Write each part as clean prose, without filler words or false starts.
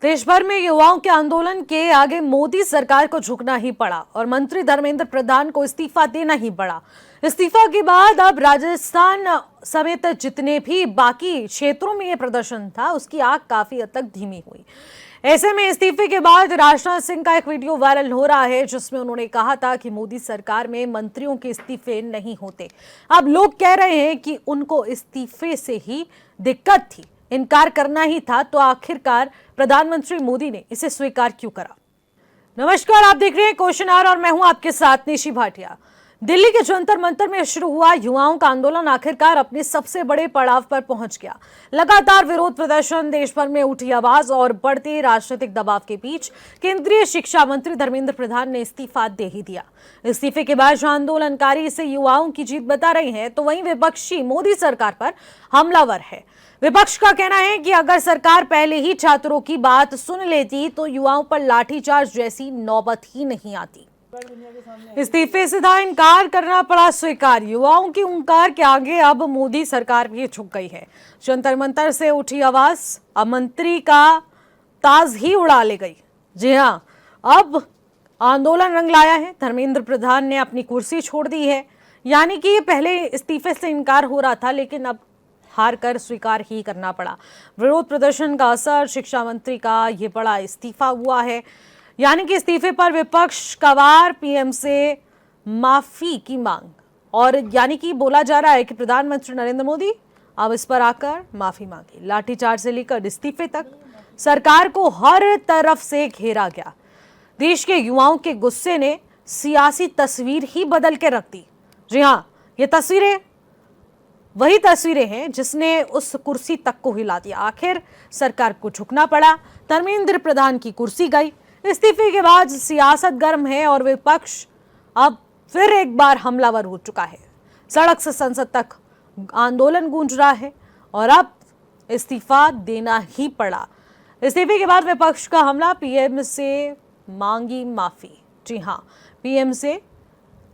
देश भर में युवाओं के आंदोलन के आगे मोदी सरकार को झुकना ही पड़ा और मंत्री धर्मेंद्र प्रधान को इस्तीफा देना ही पड़ा। इस्तीफा के बाद अब राजस्थान समेत जितने भी बाकी क्षेत्रों में ये प्रदर्शन था उसकी आग काफी हद तक धीमी हुई। ऐसे में इस्तीफे के बाद राजनाथ सिंह का एक वीडियो वायरल हो रहा है जिसमें उन्होंने कहा था कि मोदी सरकार में मंत्रियों के इस्तीफे नहीं होते। अब लोग कह रहे हैं कि उनको इस्तीफे से ही दिक्कत थी, इनकार करना ही था, तो आखिरकार प्रधानमंत्री मोदी ने इसे स्वीकार क्यों करा। नमस्कार, आप देख रहे हैं क्वेश्चन आवर और मैं हूं आपके साथ निशी भाटिया। दिल्ली के जंतर मंतर में शुरू हुआ युवाओं का आंदोलन आखिरकार अपने सबसे बड़े पड़ाव पर पहुंच गया। लगातार विरोध प्रदर्शन, देश भर में उठी आवाज और बढ़ते राजनीतिक दबाव के बीच केंद्रीय शिक्षा मंत्री धर्मेंद्र प्रधान ने इस्तीफा दे ही दिया। इस्तीफे के बाद जो आंदोलनकारी इसे युवाओं की जीत बता रहे हैं, तो वहीं विपक्षी मोदी सरकार पर हमलावर है। विपक्ष का कहना है कि अगर सरकार पहले ही छात्रों की बात सुन लेती तो युवाओं पर लाठीचार्ज जैसी नौबत ही नहीं आती। इस्तीफे से था इनकार करना पड़ा स्वीकार। युवाओं की हुंकार के आगे अब मोदी सरकार भी झुक गई है। जंतर मंतर से उठी आवाज अब मंत्री का ताज ही उड़ा ले गई। जी हाँ, अब आंदोलन रंग लाया है। धर्मेंद्र प्रधान ने अपनी कुर्सी छोड़ दी है, यानी कि पहले इस्तीफे से इनकार हो रहा था लेकिन अब हार कर स्वीकार ही करना पड़ा। विरोध प्रदर्शन का असर, शिक्षा मंत्री का ये बड़ा इस्तीफा हुआ है, यानी कि इस्तीफे पर विपक्ष का वार, पीएम से माफी की मांग, और यानी कि बोला जा रहा है कि प्रधानमंत्री नरेंद्र मोदी अब इस पर आकर माफी मांगी। लाठीचार्ज से लेकर इस्तीफे तक सरकार को हर तरफ से घेरा गया। देश के युवाओं के गुस्से ने सियासी तस्वीर ही बदल के रख दी। जी हाँ, ये तस्वीरें वही तस्वीरें हैं जिसने उस कुर्सी तक को हिला दिया। आखिर सरकार को झुकना पड़ा, धर्मेंद्र प्रधान की कुर्सी गई। इस्तीफे के बाद सियासत गर्म है और विपक्ष अब फिर एक बार हमलावर हो चुका है। सड़क से संसद तक आंदोलन गूंज रहा है और अब इस्तीफा देना ही पड़ा। इस्तीफे के बाद विपक्ष का हमला, पीएम से मांगी माफी। जी हाँ, पीएम से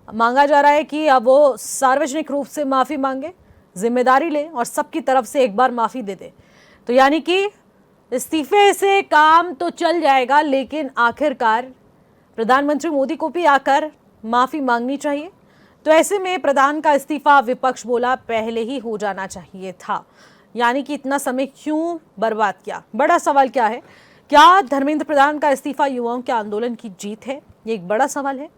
मांगा जा रहा है कि अब वो सार्वजनिक रूप से माफी मांगे, जिम्मेदारी ले और सबकी तरफ से एक बार माफी दे दे। तो यानी कि इस्तीफे से काम तो चल जाएगा, लेकिन आखिरकार प्रधानमंत्री मोदी को भी आकर माफी मांगनी चाहिए। तो ऐसे में प्रधान का इस्तीफा, विपक्ष बोला, पहले ही हो जाना चाहिए था। यानी कि इतना समय क्यों बर्बाद किया। बड़ा सवाल क्या है, क्या धर्मेंद्र प्रधान का इस्तीफा युवाओं के आंदोलन की जीत है? ये एक बड़ा सवाल है।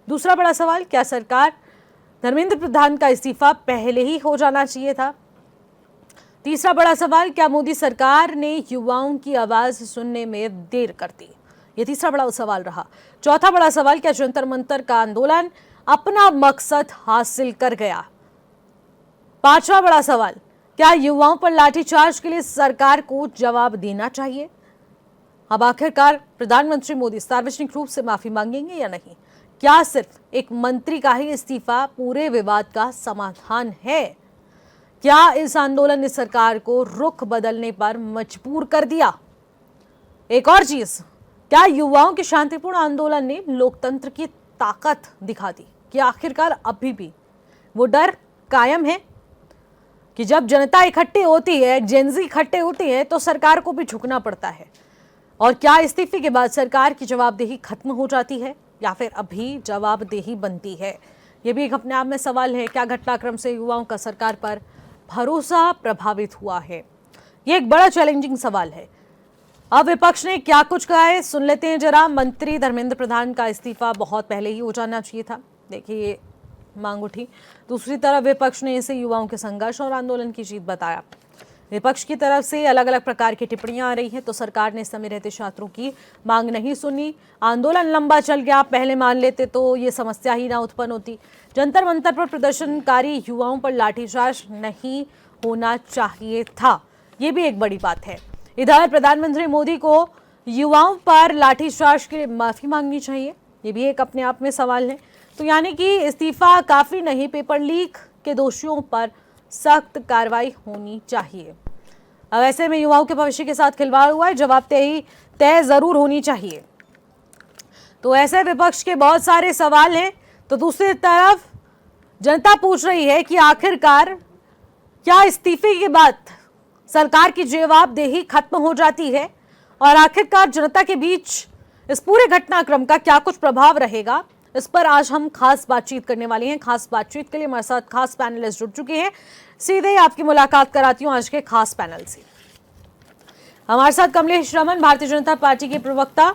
दूसरा बड़ा सवाल, क्या सरकार धर्मेंद्र प्रधान का इस्तीफा पहले ही हो जाना चाहिए था? तीसरा बड़ा सवाल, क्या मोदी सरकार ने युवाओं की आवाज सुनने में देर कर दी? ये तीसरा बड़ा सवाल रहा। चौथा बड़ा सवाल, क्या जंतर मंतर का आंदोलन अपना मकसद हासिल कर गया? पांचवा बड़ा सवाल, क्या युवाओं पर लाठीचार्ज के लिए सरकार को जवाब देना चाहिए? अब आखिरकार प्रधानमंत्री मोदी सार्वजनिक रूप से माफी मांगेंगे या नहीं? क्या सिर्फ एक मंत्री का ही इस्तीफा पूरे विवाद का समाधान है? क्या इस आंदोलन ने सरकार को रुख बदलने पर मजबूर कर दिया? एक और चीज, क्या युवाओं के शांतिपूर्ण आंदोलन ने लोकतंत्र की ताकत दिखा दी कि आखिरकार अभी भी वो डर कायम है कि जब जनता इकट्ठी होती है, जेनजी इकट्ठे होती है, तो सरकार को भी झुकना पड़ता है? और क्या इस्तीफे के बाद सरकार की जवाबदेही खत्म हो जाती है या फिर अभी जवाबदेही बनती है? ये भी एक अपने आप में सवाल है। क्या घटनाक्रम से युवाओं का सरकार पर भरोसा प्रभावित हुआ है? ये एक बड़ा चैलेंजिंग सवाल है। अब विपक्ष ने क्या कुछ कहा है, सुन लेते हैं जरा। मंत्री धर्मेंद्र प्रधान का इस्तीफा बहुत पहले ही हो जाना चाहिए था, देखिए ये मांग उठी। दूसरी तरफ विपक्ष ने इसे युवाओं के संघर्ष और आंदोलन की जीत बताया। विपक्ष की तरफ से अलग अलग प्रकार की टिप्पणियां आ रही हैं। तो सरकार ने समय रहते छात्रों की मांग नहीं सुनी, आंदोलन लंबा चल गया, पहले मान लेते तो ये समस्या ही ना उत्पन्न होती। जंतर मंतर पर प्रदर्शनकारी युवाओं पर लाठीचार्ज नहीं होना चाहिए था, ये भी एक बड़ी बात है। इधर प्रधानमंत्री मोदी को युवाओं पर लाठीचार्ज के लिए माफी मांगनी चाहिए, ये भी एक अपने आप में सवाल है। तो यानी कि इस्तीफा काफी नहीं, पेपर लीक के दोषियों पर सख्त कार्रवाई होनी चाहिए। अब ऐसे में युवाओं के भविष्य के साथ खिलवाड़ हुआ है, जवाबदेही तय जरूर होनी चाहिए। तो ऐसे विपक्ष के बहुत सारे सवाल हैं। तो दूसरी तरफ जनता पूछ रही है कि आखिरकार क्या इस्तीफे के बाद सरकार की जवाबदेही खत्म हो जाती है और आखिरकार जनता के बीच इस पूरे घटनाक्रम का क्या कुछ प्रभाव रहेगा, इस पर आज हम खास बातचीत करने वाले हैं। खास बातचीत के लिए हमारे साथ खास पैनलिस्ट जुड़ चुके हैं। सीधे ही आपकी मुलाकात कराती हूं आज के खास पैनल से। हमारे साथ कमलेश रमन, भारतीय जनता पार्टी के प्रवक्ता,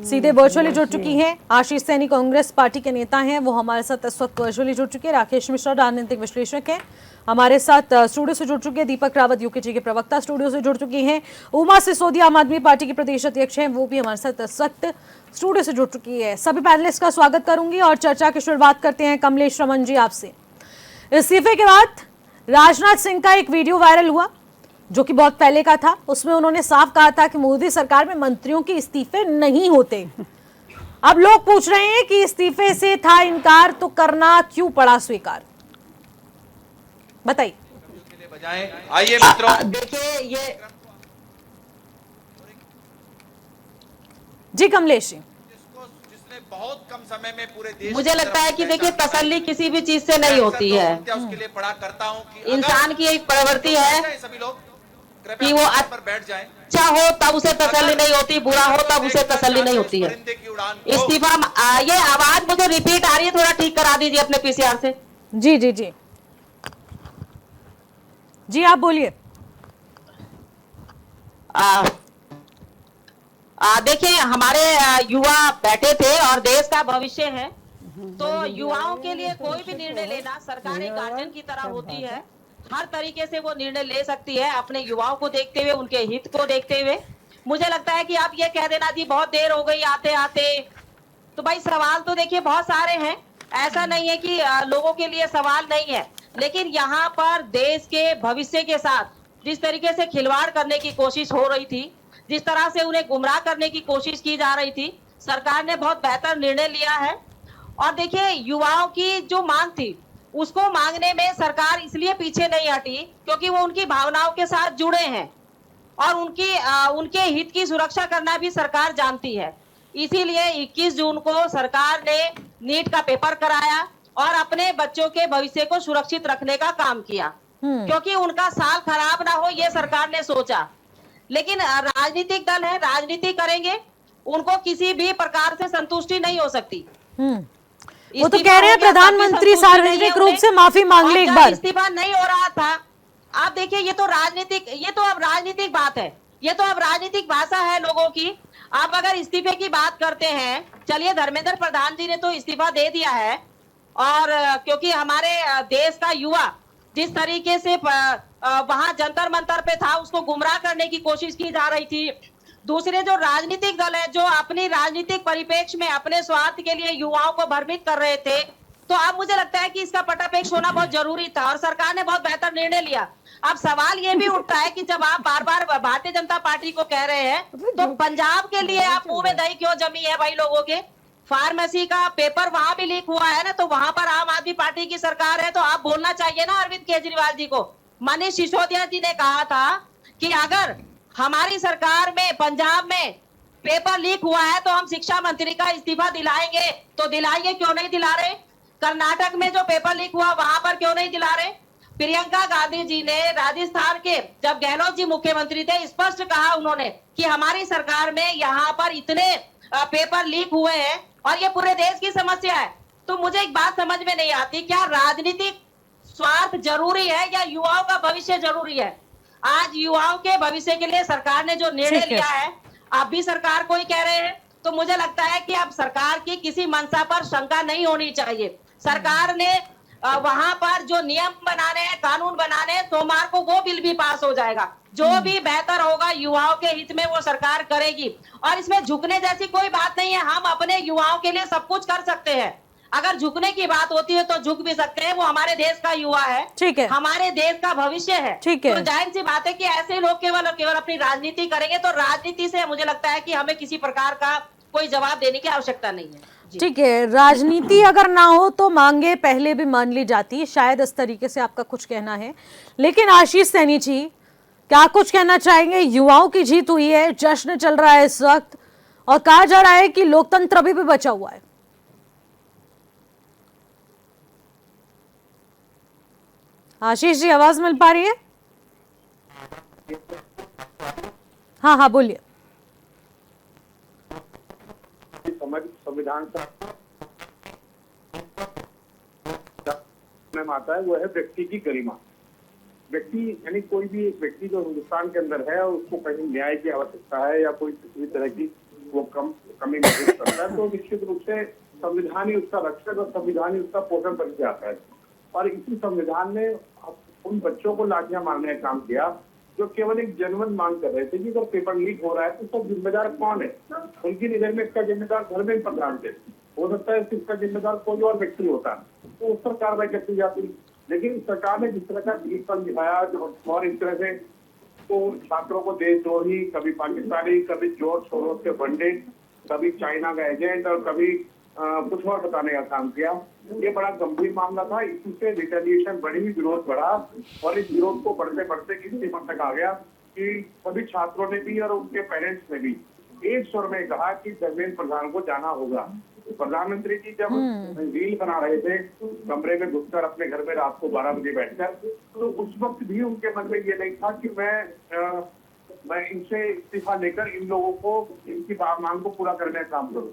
सीधे वर्चुअली जुड़ चुकी हैं। आशीष सैनी, कांग्रेस पार्टी के नेता हैं, वो हमारे साथ इस वक्त वर्चुअली जुड़ चुके हैं। राकेश मिश्रा, राजनीतिक विश्लेषक हैं, हमारे साथ स्टूडियो से जुड़ चुके हैं। दीपक रावत, यूकेजी के प्रवक्ता, स्टूडियो से जुड़ चुकी हैं। उमा सिसोदिया, आम आदमी पार्टी की प्रदेश अध्यक्ष हैं, वो भी हमारे साथ इस वक्त स्टूडियो से जुड़ चुकी है। सभी पैनलिस्ट का स्वागत करूंगी और चर्चा की शुरुआत करते हैं कमलेश रमन जी आपसे। इस्तीफे के बाद राजनाथ सिंह का एक वीडियो वायरल हुआ जो कि बहुत पहले का था। उसमें उन्होंने साफ कहा था कि मोदी सरकार में मंत्रियों के इस्तीफे नहीं होते। अब लोग पूछ रहे हैं कि इस्तीफे से था इनकार तो करना क्यों पड़ा स्वीकार, बताइए। आइए मित्रों, देखिए ये जी कमलेश जी, जिसने बहुत कम समय में पूरे देश मुझे लगता है कि देखिए तसल्ली किसी भी चीज से नहीं होती है। उसके लिए पढ़ा करता हूं कि इंसान की एक प्रवृत्ति है सभी लोग कि वो पर बैठ जाएं। अच्छा हो तब उसे तसल्ली नहीं होती, बुरा हो तब उसे तसल्ली नहीं होती है। इस्तीफा, ये आवाज मुझे रिपीट आ रही है, थोड़ा ठीक करा दीजिए अपने पीसीआर से। जी जी जी जी, आप बोलिए। देखिए हमारे युवा बैठे थे और देश का भविष्य है, तो युवाओं के लिए कोई भी निर्णय लेना सरकार एक गार्जियन की तरह होती है। हर तरीके से वो निर्णय ले सकती है अपने युवाओं को देखते हुए, उनके हित को देखते हुए। मुझे लगता है कि आप ये कह देना जी बहुत देर हो गई आते आते, तो भाई सवाल तो देखिए बहुत सारे हैं। ऐसा नहीं है कि लोगों के लिए सवाल नहीं है, लेकिन यहाँ पर देश के भविष्य के साथ जिस तरीके से खिलवाड़ करने की कोशिश हो रही थी, जिस तरह से उन्हें गुमराह करने की कोशिश की जा रही थी, सरकार ने बहुत बेहतर निर्णय लिया है। और देखिए युवाओं की जो मांग थी उसको मांगने में सरकार इसलिए पीछे नहीं हटी क्योंकि वो उनकी भावनाओं के साथ जुड़े हैं और उनके हित की सुरक्षा करना भी सरकार जानती है। इसीलिए 21 जून को सरकार ने नीट का पेपर कराया और अपने बच्चों के भविष्य को सुरक्षित रखने का काम किया, क्योंकि उनका साल खराब ना हो ये सरकार ने सोचा। लेकिन राजनीतिक दल है, राजनीति करेंगे, उनको किसी भी प्रकार से संतुष्टि नहीं हो सकती। वो तो कह रहे हैं प्रधानमंत्री सार्वजनिक रूप से माफी मांग ले एक बार। इस्तीफा नहीं हो रहा था। आप देखिए ये तो अब राजनीतिक बात है, ये तो अब राजनीतिक भाषा है लोगों की। आप अगर इस्तीफे की बात करते हैं, चलिए धर्मेंद्र प्रधान जी ने तो इस्तीफा दे दिया है, और क्योंकि हमारे देश का युवा जिस तरीके से वहां जंतर मंतर पे था उसको गुमराह करने की कोशिश की जा रही थी। दूसरे जो राजनीतिक दल है जो अपनी राजनीतिक परिप्रेक्ष्य में अपने स्वार्थ के लिए युवाओं को भ्रमित कर रहे थे, तो अब मुझे लगता है कि इसका पटापेक्ष होना बहुत जरूरी था और सरकार ने बहुत बेहतर निर्णय लिया। अब सवाल ये भी उठता है कि जब आप बार बार भारतीय जनता पार्टी को कह रहे हैं, तो पंजाब के लिए आप मुंह में दही क्यों जमी है भाई लोगों के? फार्मेसी का पेपर वहां भी लीक हुआ है ना, तो वहां पर आम आदमी पार्टी की सरकार है, तो आप बोलना चाहिए ना अरविंद केजरीवाल जी को। मनीष सिसोदिया जी ने कहा था कि अगर हमारी सरकार में पंजाब में पेपर लीक हुआ है तो हम शिक्षा मंत्री का इस्तीफा दिलाएंगे, तो दिलाइए, क्यों नहीं दिला रहे? कर्नाटक में जो पेपर लीक हुआ वहां पर क्यों नहीं दिला रहे? प्रियंका गांधी जी ने राजस्थान के, जब गहलोत जी मुख्यमंत्री थे, स्पष्ट कहा उन्होंने कि हमारी सरकार में यहाँ पर इतने पेपर लीक हुए हैं और ये पूरे देश की समस्या है। तो मुझे एक बात समझ में नहीं आती, क्या राजनीतिक स्वार्थ जरूरी है या युवाओं का भविष्य जरूरी है? आज युवाओं के भविष्य के लिए सरकार ने जो निर्णय लिया है, आप भी सरकार को ही कह रहे हैं, तो मुझे लगता है कि अब सरकार की किसी मंशा पर शंका नहीं होनी चाहिए। सरकार ने वहां पर जो नियम बनाने हैं, कानून बनाने हैं, सोमवार को वो बिल भी पास हो जाएगा। जो भी बेहतर होगा युवाओं के हित में वो सरकार करेगी, और इसमें झुकने जैसी कोई बात नहीं है। हम अपने युवाओं के लिए सब कुछ कर सकते हैं। अगर झुकने की बात होती है तो झुक भी सकते हैं, वो हमारे देश का युवा है, ठीक है, हमारे देश का भविष्य है। ठीक है, तो जाहिर सी बात है कि ऐसे लोग केवल और केवल अपनी राजनीति करेंगे, तो राजनीति से मुझे लगता है कि हमें किसी प्रकार का कोई जवाब देने की आवश्यकता नहीं है। ठीक है, राजनीति अगर ना हो तो मांगे पहले भी मान ली जाती, शायद इस तरीके से आपका कुछ कहना है। लेकिन आशीष सैनी जी क्या कुछ कहना चाहेंगे? युवाओं की जीत हुई है, जश्न चल रहा है इस वक्त, और कहा जा रहा है कि लोकतंत्र अभी भी बचा हुआ है। आशीष जी आवाज मिल पा रही है? हाँ हाँ बोलिए। समझ संविधान में आता है वो है व्यक्ति की गरिमा। व्यक्ति यानी कोई भी एक व्यक्ति जो हिंदुस्तान के अंदर है और उसको कहीं न्याय की आवश्यकता है या कोई किसी तरह की वो कमी महसूस करता है तो निश्चित रूप से संविधान ही उसका रक्षक और संविधान ही उसका पोषण बन के आता है। और इसी संविधान ने उन बच्चों को लाठियां मारने का काम किया जो केवल एक जनमत मांग कर रहे थे कि अगर पेपर लीक हो रहा है तो सब जिम्मेदार कौन है। उनकी नजर में इसका जिम्मेदार धर्मेंद्र प्रधान थे, हो सकता है इसका जिम्मेदार कोई और व्यक्ति होता तो उस पर कार्रवाई करती जाती। लेकिन सरकार ने जिस तरह का पल दिखाया और इस तरह से तो छात्रों को देशद्रोही, कभी पाकिस्तानी, कभी जोर शोरों से फंडे, कभी चाइना का एजेंट और कभी कुछ और बताने का काम किया। ये बड़ा गंभीर मामला था, इसी से रिटेलिएशन बढ़ी, विरोध बढ़ा और इस विरोध को बढ़ते बढ़ते किस सीमा तक आ गया कि सभी छात्रों ने भी और उनके पेरेंट्स ने भी एक स्वर में कहा कि धर्मेंद्र प्रधान को जाना होगा। प्रधानमंत्री जी जब रील बना रहे थे कमरे में घुसकर अपने घर में रात को 12 बजे बैठकर, तो उस वक्त भी उनके मन में ये नहीं था कि मैं इनसे इस्तीफा लेकर इन लोगों को इनकी मांग को पूरा करने का काम करूं।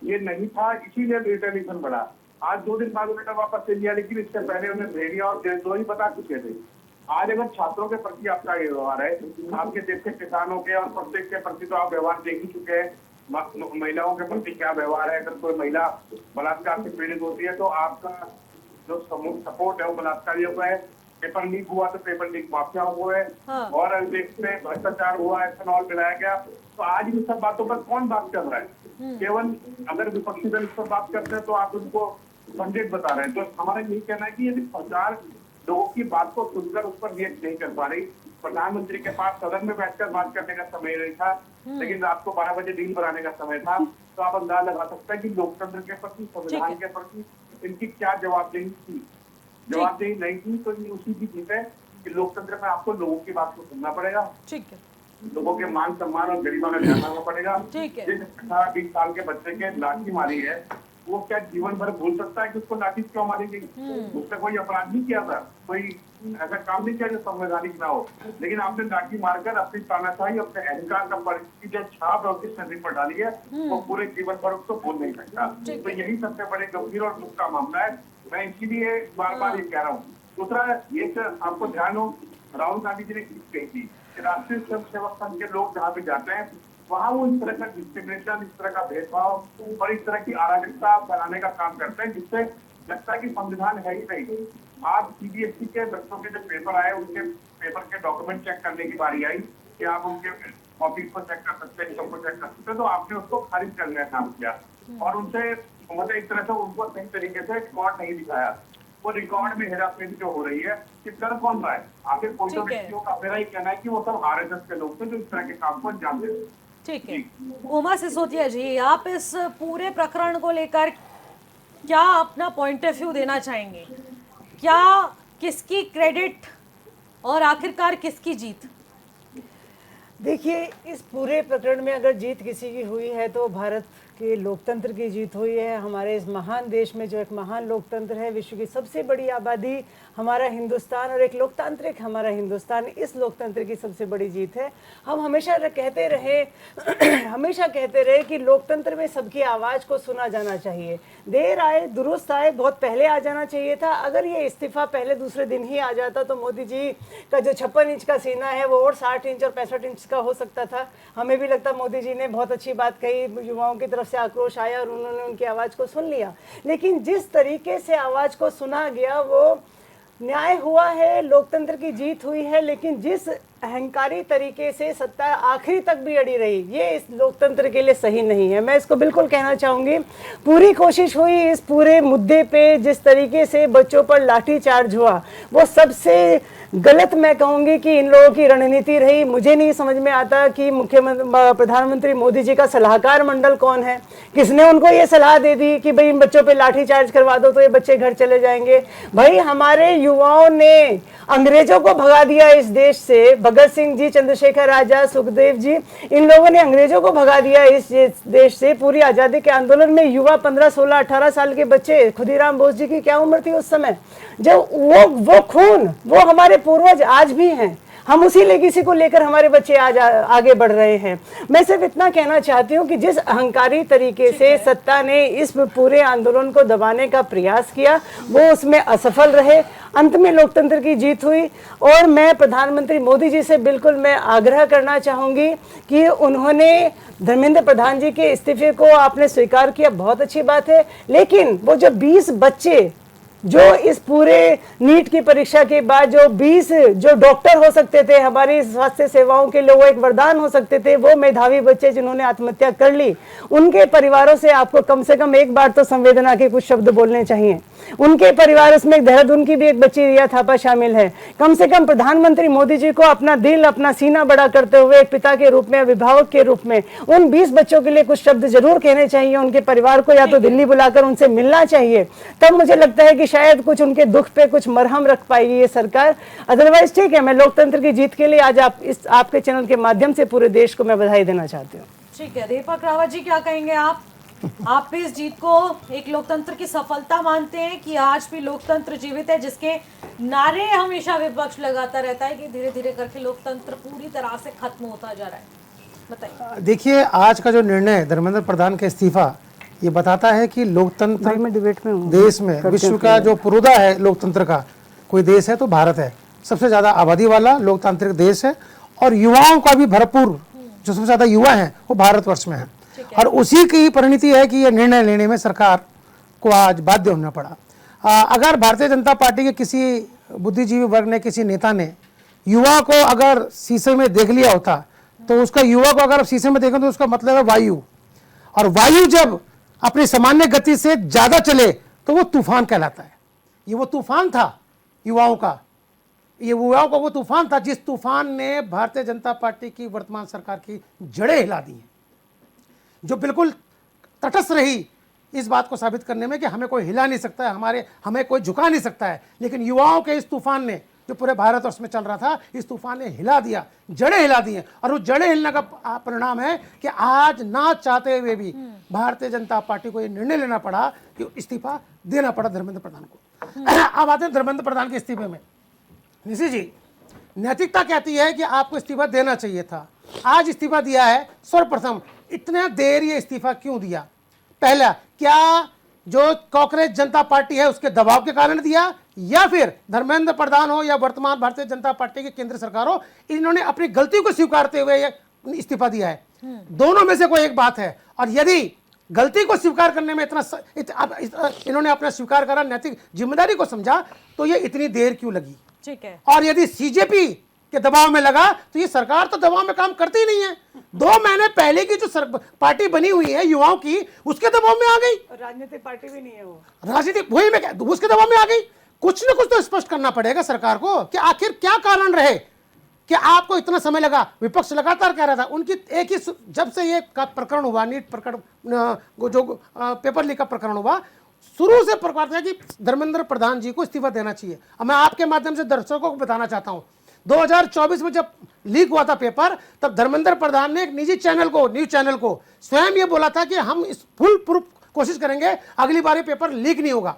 ये नहीं था, इसीलिए रिटेलिएशन बढ़ा। आज 2 दिन बाद बेटा वापस चल लिया, लेकिन इससे पहले उन्हें भेड़िया और देशद्रोही बता चुके थे। आज अगर छात्रों के प्रति आपका ये व्यवहार है, आपके देश के किसानों के और प्रत्येक के प्रति तो आप व्यवहार देख ही चुके हैं। महिलाओं के प्रति क्या व्यवहार है, अगर कोई महिला बलात्कार से पीड़ित होती है तो आपका जो सपोर्ट है वो बलात्कारियों का है। पेपर लीक हुआ तो पेपर लीक माफिया हुआ है। हाँ। और देश में भ्रष्टाचार हुआ, एथेनॉल मिलाया गया। तो आज इन सब बातों पर कौन बात कर रहा है? केवल अगर विपक्षी दल इस पर बात करते हैं तो आप उनको पंडित बता रहे हैं। तो हमारा यही कहना है कि यदि सरकार लोगों की बात को सुनकर उस पर रिएक्ट नहीं कर पा रही, प्रधानमंत्री के पास सदन में बैठकर बात करने का समय नहीं था, लेकिन रात को 12 बजे रील बनाने का समय था, तो आप अंदाजा लगा सकते हैं कि लोकतंत्र के प्रति, संविधान के प्रति इनकी क्या जवाबदेही थी। जवाबदेही नहीं थी तो ये उसी की जीत है कि लोकतंत्र में आपको लोगों की बात को सुनना पड़ेगा। ठीक है, लोगों के मान सम्मान और गरिमा का ध्यान रखना पड़ेगा। जिस 18-20 साल के बच्चे के लाठी मारी है वो क्या जीवन भर भूल सकता है कि उसको लाठी क्यों मारी गई? उसने कोई अपराध नहीं किया था, कोई ऐसा काम नहीं किया जो संवैधानिक ना हो, लेकिन आपने लाठी मारकर अपनी तानाशाही, अपने अहंकार का जो छाप है उसके शरीर पर डाली है, वो पूरे जीवन भर उसको भूल नहीं सकता। तो यही सबसे बड़े गंभीर और दुख का मामला है। मैं इसीलिए बार ये कह रहा हूँ। दूसरा ये आपको ध्यान हो, राहुल गांधी जी ने कही थी राष्ट्रीय स्वयं सेवक संघ के लोग जहाँ पे जाते हैं वहाँ वो इस तरह का डिस्क्रिमिनेशन, इस तरह का भेदभाव और इस तरह की अराजकता बनाने का काम करते हैं, जिससे लगता है कि संविधान है ही नहीं। आज सीबीएसई के बच्चों के जो पेपर आए उनके पेपर के डॉक्यूमेंट चेक करने की बारी आई कि आप उनके कॉपीज को चेक कर सकते हैं, सबको चेक कर सकते हैं, तो आपने उसको खारिज करने का काम किया और उनसे मतलब एक तरह से उनको सही तरीके से रिकॉर्ड नहीं दिखाया। वो रिकॉर्ड में हेराफेरी जो हो रही है कि कर कौन रहा है? आखिर कोई तो व्यक्तियों का मेरा ही कहना है कि वो सब आरएसएस के लोग थे जो इस तरह के काम को अंजाम देते हैं। ठीक है, उमा सिसोदिया जी, आप इस पूरे प्रकरण को लेकर क्या अपना पॉइंट ऑफ व्यू देना चाहेंगे? क्या किसकी क्रेडिट और आखिरकार किसकी जीत? देखिए, इस पूरे प्रकरण में अगर जीत किसी की हुई है तो भारत के लोकतंत्र की जीत हुई है। हमारे इस महान देश में जो एक महान लोकतंत्र है, विश्व की सबसे बड़ी आबादी हमारा हिंदुस्तान और एक लोकतांत्रिक हमारा हिंदुस्तान, इस लोकतंत्र की सबसे बड़ी जीत है। हम हमेशा कहते रहे कि लोकतंत्र में सबकी आवाज़ को सुना जाना चाहिए। देर आए दुरुस्त आए, बहुत पहले आ जाना चाहिए था। अगर ये इस्तीफा पहले दूसरे दिन ही आ जाता तो मोदी जी का जो 56 इंच का सीना है वो और 60 इंच और 65 इंच का हो सकता था। हमें भी लगता मोदी जी ने बहुत अच्छी बात कही, युवाओं की तरफ से आक्रोश आया और उन्होंने उनकी आवाज़ को सुन लिया। लेकिन जिस तरीके से आवाज़ को सुना गया वो न्याय हुआ है, लोकतंत्र की जीत हुई है। लेकिन जिस अहंकारी तरीके से सत्ता आखिरी तक भी अड़ी रही, ये इस लोकतंत्र के लिए सही नहीं है। मैं इसको बिल्कुल कहना चाहूँगी। पूरी कोशिश हुई इस पूरे मुद्दे पे, जिस तरीके से बच्चों पर लाठीचार्ज हुआ वो सबसे गलत मैं कहूँगी कि इन लोगों की रणनीति रही। मुझे नहीं समझ में आता कि प्रधानमंत्री मोदी जी का सलाहकार मंडल कौन है, किसने उनको ये सलाह दे दी कि भाई इन बच्चों पे लाठीचार्ज करवा दो तो ये बच्चे घर चले जाएंगे। भाई हमारे युवाओं ने अंग्रेजों को भगा दिया इस देश से। भगत सिंह जी, चंद्रशेखर आजाद, सुखदेव जी, इन लोगों ने अंग्रेजों को भगा दिया इस देश से। पूरी आज़ादी के आंदोलन में युवा 15, 16, 18 साल के बच्चे, खुदीराम बोस जी की क्या उम्र थी उस समय, जब वो खून, वो हमारे पूर्वज आज भी हैं। हम उसी लेगेसी को लेकर हमारे बच्चे आज आगे बढ़ रहे हैं। मैं सिर्फ इतना कहना चाहती हूँ कि जिस अहंकारी तरीके से सत्ता ने इस पूरे आंदोलन को दबाने का प्रयास किया वो उसमें असफल रहे, अंत में लोकतंत्र की जीत हुई। और मैं प्रधानमंत्री मोदी जी से बिल्कुल मैं आग्रह करना चाहूँगी कि उन्होंने धर्मेंद्र प्रधान जी के इस्तीफे को आपने स्वीकार किया, बहुत अच्छी बात है, लेकिन वो जो 20 बच्चे जो इस पूरे नीट की परीक्षा के बाद जो 20 जो डॉक्टर हो सकते थे, हमारी स्वास्थ्य सेवाओं के लिए वो एक वरदान हो सकते थे, वो मेधावी बच्चे जिन्होंने आत्महत्या कर ली, उनके परिवारों से आपको कम से कम एक बार तो संवेदना के कुछ शब्द बोलने चाहिए। उनके परिवार, उसमें देहरादून की भी एक बच्ची रिया थापा शामिल है। कम से कम प्रधानमंत्री मोदी जी को अपना दिल, अपना सीना बड़ा करते हुए एक पिता के रूप में, अभिभावक के रूप में उन 20 बच्चों के लिए कुछ शब्द जरूर कहने चाहिए। उनके परिवार को या तो दिल्ली बुलाकर उनसे मिलना चाहिए, तब मुझे लगता है कि शायद कुछ उनके दुख पे कुछ मरहम रख पाएगी ये सरकार। अदरवाइज ठीक है, मैं लोकतंत्र की जीत के लिए आज आपके चैनल के माध्यम से पूरे देश को मैं बधाई देना चाहती हूँ। ठीक है, दीपक रावत जी क्या कहेंगे आप भी इस जीत को एक लोकतंत्र की सफलता मानते हैं कि आज भी लोकतंत्र जीवित है, जिसके नारे हमेशा विपक्ष लगाता रहता है कि धीरे धीरे करके लोकतंत्र पूरी तरह से खत्म होता जा रहा है, बताइए। देखिए, आज का जो निर्णय धर्मेंद्र प्रधान का इस्तीफा ये बताता है कि लोकतंत्र मैं डिबेट में हूँ। देश में विश्व का जो पुरोधा है लोकतंत्र का कोई देश है तो भारत है। सबसे ज्यादा आबादी वाला लोकतांत्रिक देश है और युवाओं का भी भरपूर, जो सबसे ज्यादा युवा हैं वो भारतवर्ष में है। और उसी की परिणति है कि ये निर्णय लेने में सरकार को आज बाध्य होना पड़ा। अगर भारतीय जनता पार्टी के किसी बुद्धिजीवी वर्ग ने, किसी नेता ने युवा को अगर शीशे में देख लिया होता तो उसका युवा को अगर शीशे में देखें तो उसका मतलब है वायु, और वायु जब अपनी सामान्य गति से ज्यादा चले तो वो तूफान कहलाता है। ये वो तूफान था युवाओं का, ये युवाओं का वो तूफान था जिस तूफान ने भारतीय जनता पार्टी की वर्तमान सरकार की जड़ें हिला दी हैं, जो बिल्कुल तटस्थ रही इस बात को साबित करने में कि हमें कोई हिला नहीं सकता है, हमें कोई झुका नहीं सकता है। लेकिन युवाओं के इस तूफान ने, जो पूरे भारतवर्ष में चल रहा था, इस तूफान ने हिला दिया, जड़ें हिला दी हैं। और उस जड़ें हिलने का परिणाम है कि आज ना चाहते हुए भी भारतीय जनता पार्टी को यह निर्णय लेना पड़ा कि इस्तीफा देना पड़ा धर्मेंद्र प्रधान को। अब आते हैं धर्मेंद्र प्रधान के इस्तीफे में। निशी जी, नैतिकता कहती है कि आपको इस्तीफा देना चाहिए था, आज इस्तीफा दिया है। सर्वप्रथम इतना देर ये इस्तीफा क्यों दिया? पहला, क्या जो कांग्रेस जनता पार्टी है उसके दबाव के कारण दिया, या फिर धर्मेंद्र प्रधान हो या वर्तमान भारतीय जनता पार्टी की केंद्र सरकार हो, इन्होंने अपनी गलती को स्वीकारते हुए ये इस्तीफा दिया है? दोनों में से कोई एक बात है। और यदि गलती को स्वीकार करने में इन्होंने अपना स्वीकार करा, नैतिक जिम्मेदारी को समझा, तो ये इतनी देर क्यों लगी? ठीक है। और यदि सीजेपी के दबाव में लगा तो ये सरकार तो दबाव में काम करती ही नहीं है। 2 महीने पहले की जो पार्टी बनी हुई है युवाओं की, उसके दबाव में आ गई। राजनीतिक पार्टी भी नहीं है वो, राजनीतिक वही में उसके दबाव में आ गई। कुछ न कुछ तो स्पष्ट करना पड़ेगा सरकार को कि आखिर क्या कारण रहे कि आपको इतना समय लगा। विपक्ष लगातार कह रहा था, उनकी एक ही, जब से ये प्रकरण हुआ, नीट प्रकरण जो पेपर लीक का प्रकरण हुआ, शुरू से प्रकार था कि धर्मेंद्र प्रधान जी को इस्तीफा देना चाहिए। अब मैं आपके माध्यम से दर्शकों को बताना चाहता हूं, 2024 में जब लीक हुआ था पेपर, तब धर्मेंद्र प्रधान ने एक निजी चैनल को, न्यूज चैनल को स्वयं ये बोला था कि हम इस फुल प्रूफ कोशिश करेंगे, अगली बार ये पेपर लीक नहीं होगा।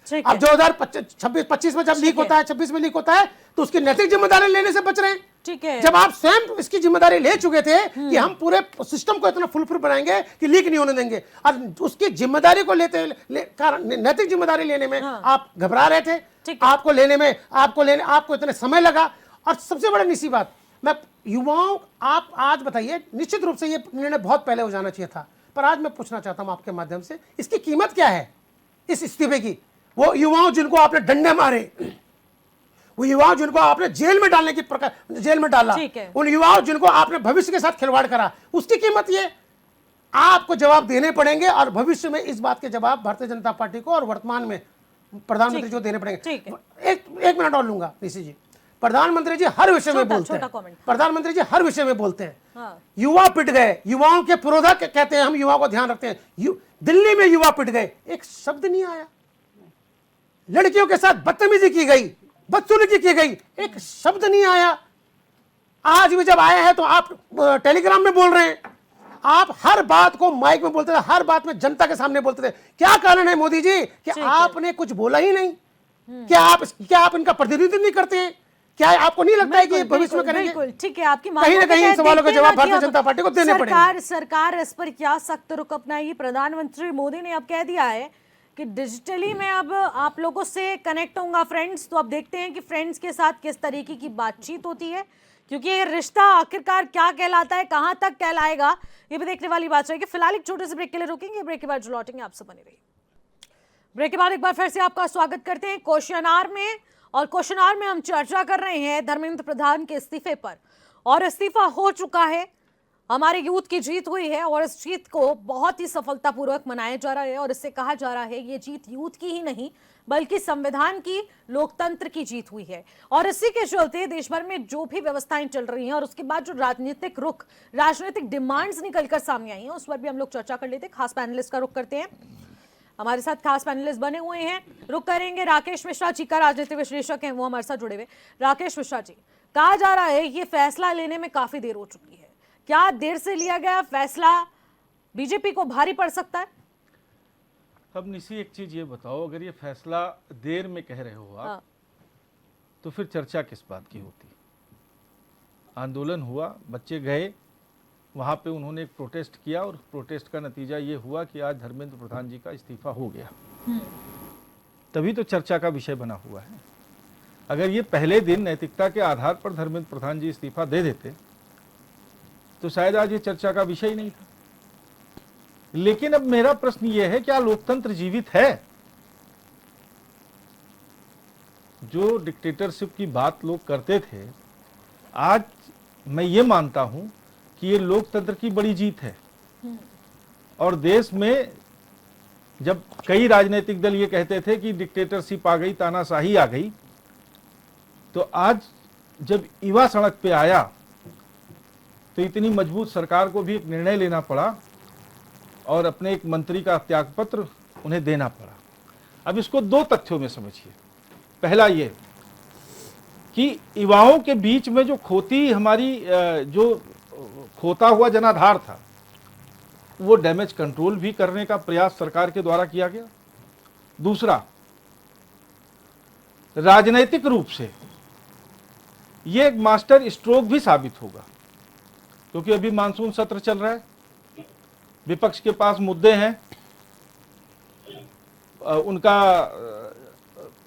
अब 2025 में जब लीक होता है, 26 में लीक होता है, तो उसकी नैतिक जिम्मेदारी लेने से बच रहे हैं। ठीक है। जब आप स्वयं इसकी जिम्मेदारी ले चुके थे कि हम पूरे सिस्टम को इतना फुल प्रूफ बनाएंगे कि लीक नहीं होने देंगे, और उसकी जिम्मेदारी को नैतिक जिम्मेदारी लेने में आप घबरा रहे थे। आपको इतने समय लगा। और सबसे बड़ी निश्चित बात, मैं युवाओं, आप आज बताइए, निश्चित रूप से ये निर्णय बहुत पहले हो जाना चाहिए था, पर आज मैं पूछना चाहता हूं आपके माध्यम से, इसकी कीमत क्या है इस इस्तीफे की? वो युवाओं जिनको आपने डंडे मारे, वो युवाओं जिनको आपने जेल में डालने की जेल में डाला, उन युवाओं जिनको आपने भविष्य के साथ खिलवाड़ करा, उसकी कीमत ये आपको जवाब देने पड़ेंगे। और भविष्य में इस बात के जवाब भारतीय जनता पार्टी को और वर्तमान में प्रधानमंत्री जो देने पड़ेंगे। एक मिनट और लूंगा निशी जी। प्रधानमंत्री जी हर विषय में बोलते हैं, प्रधानमंत्री जी हर विषय में बोलते हैं। युवा पिट गए, युवाओं के पुरोधा कहते हैं, हम युवाओं को ध्यान रखते हैं। दिल्ली में युवा पिट गए, एक शब्द नहीं आया। लड़कियों के साथ बदतमीजी की गई, बदसलूकी की गई, एक शब्द नहीं आया। आज भी जब आया है तो आप टेलीग्राम में बोल रहे हैं, आप हर बात को माइक में बोलते थे, हर बात में जनता के सामने बोलते थे। क्या कारण है मोदी जी कि आपने कुछ बोला ही नहीं? क्या आप इनका प्रतिनिधित्व नहीं करते हैं? क्या आपको नहीं लगता है कि ये बिल्कुल, भविष्य में बिल्कुल, करेंगे? बिल्कुल, ठीक है, आपकी कहीं ना कहीं इन सवालों का जवाब भारतीय जनता पार्टी को देने पड़ेंगे। सरकार इस पर क्या सख्त रुख अपनाएगी? प्रधानमंत्री मोदी ने अब कह दिया है कि डिजिटली मैं अब आप लोगों से कनेक्ट होऊंगा फ्रेंड्स। तो अब देखते हैं कि फ्रेंड्स के साथ किस तरीके की बातचीत होती है, क्योंकि ये रिश्ता आखिरकार क्या कहलाता है, कहां तक कहलाएगा, ये भी देखने वाली बात रहेगी। फिलहाल एक छोटे से ब्रेक के लिए रुकेंगे, ब्रेक के बाद जो लौटेंगे आपसे बने रहिए। ब्रेक के बाद एक बार फिर से आपका स्वागत करते हैं क्वेश्चन आवर में, और क्वेश्चन आवर में हम चर्चा कर रहे हैं धर्मेंद्र प्रधान के इस्तीफे पर। और इस्तीफा हो चुका है, हमारे यूथ की जीत हुई है और इस जीत को बहुत ही सफलतापूर्वक मनाया जा रहा है। और इससे कहा जा रहा है ये जीत यूथ की ही नहीं बल्कि संविधान की, लोकतंत्र की जीत हुई है। और इसी के चलते देश भर में जो भी व्यवस्थाएं चल रही हैं और उसके बाद जो राजनीतिक रुख, राजनीतिक डिमांड्स निकलकर सामने आई हैं, उस पर भी हम लोग चर्चा कर लेते हैं। खास पैनलिस्ट का रुख करते हैं, हमारे साथ खास पैनलिस्ट बने हुए हैं। रुक करेंगे राकेश मिश्रा जी का, राजनीतिक विश्लेषक हैं, वो हमारे साथ जुड़े हुए। राकेश मिश्रा जी, कहा जा रहा है ये फैसला लेने में काफी देर हो चुकी है, क्या देर से लिया गया फैसला बीजेपी को भारी पड़ सकता है? अब निशी एक चीज ये बताओ, अगर ये फैसला देर में कह रहे हो आप, हाँ। तो फिर चर्चा किस बात की होती? आंदोलन हुआ, बच्चे गए, वहाँ पे उन्होंने एक प्रोटेस्ट किया और प्रोटेस्ट का नतीजा ये हुआ कि आज धर्मेंद्र प्रधान जी का इस्तीफा हो गया। तभी तो चर्चा का विषय बना हुआ है। अगर ये पहले दिन नैतिकता के आधार पर धर्मेंद्र प्रधान जी इस्तीफा दे देते तो शायद आज ये चर्चा का विषय ही नहीं था। लेकिन अब मेरा प्रश्न ये है, क्या लोकतंत्र जीवित है? जो डिक्टेटरशिप की बात लोग करते थे, आज मैं ये मानता हूं कि ये लोकतंत्र की बड़ी जीत है। और देश में जब कई राजनीतिक दल ये कहते थे कि डिक्टेटरशिप आ गई, तानाशाही आ गई, तो आज जब युवा सड़क पे आया तो इतनी मजबूत सरकार को भी एक निर्णय लेना पड़ा और अपने एक मंत्री का त्यागपत्र उन्हें देना पड़ा। अब इसको दो तथ्यों में समझिए। पहला ये कि युवाओं के बीच में जो खोता हुआ जनाधार था, वो डैमेज कंट्रोल भी करने का प्रयास सरकार के द्वारा किया गया। दूसरा, राजनैतिक रूप से ये एक मास्टर स्ट्रोक भी साबित होगा, क्योंकि अभी मानसून सत्र चल रहा है, विपक्ष के पास मुद्दे हैं। उनका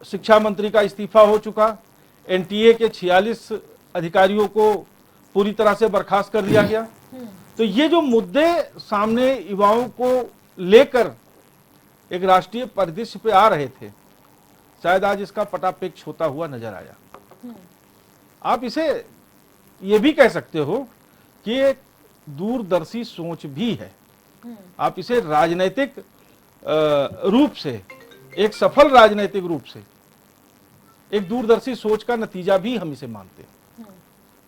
शिक्षा मंत्री का इस्तीफा हो चुका, एनटीए के 46 अधिकारियों को पूरी तरह से बर्खास्त कर दिया गया। तो ये जो मुद्दे सामने युवाओं को लेकर एक राष्ट्रीय परिदृश्य पे आ रहे थे, शायद आज इसका पटापेक्ष होता हुआ नजर आया। आप इसे ये भी कह सकते हो कि एक दूरदर्शी सोच भी है। आप इसे राजनीतिक रूप से, एक सफल राजनीतिक रूप से एक दूरदर्शी सोच का नतीजा भी हम इसे मानते हैं।